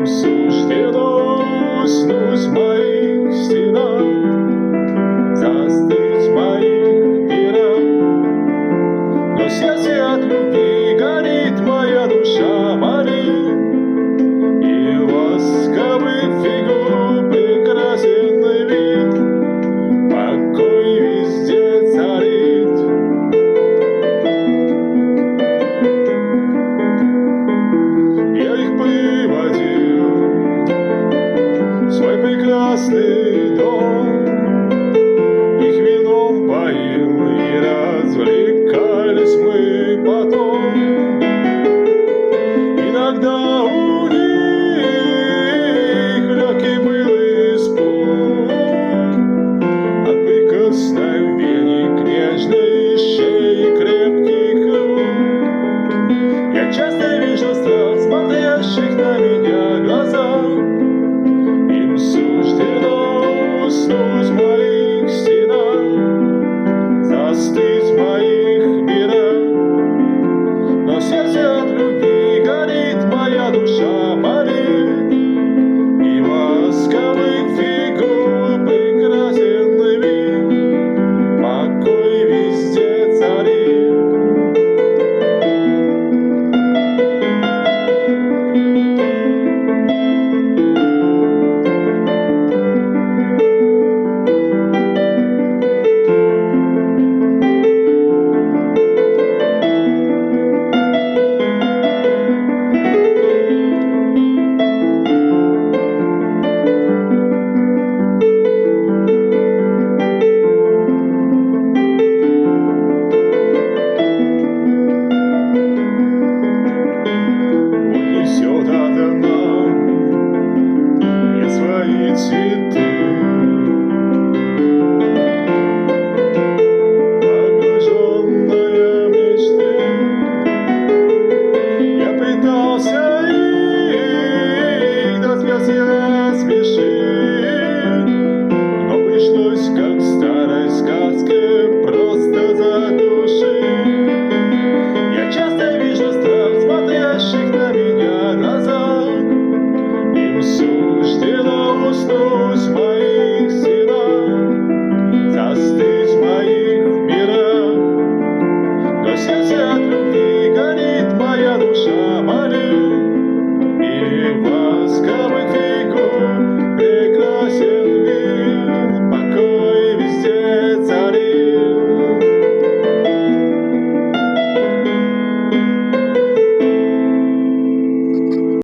Им суждено уснуть в моих стенах, застыть в моих мирах. Но сердце от любви горит, моя душа болит, и ласковый фигур прекрасен вид, покой везде царит. Я их приводил в свой прекрасный дом, их вином поил, и развлекались мы потом. Иногда у них легкий был испуг от прикосновений к нежной шее крепких рук. Я часто вижу страх смотрящих на меня глаза. Им суждено уснуть в моих стенах, застыть в моих мирах. Но сердце от любви горит, моя душа болит, и ласковых фигур прекрасен вид, покой везде царит. Унесет от нам я свои цветы, погруженная в мечты. Я пытался их до слез рассмешить, но пришлось, как в старой сказке, просто задушить. Я часто вижу страх смотрящих на меня глаза. Им суждено уснуть в моих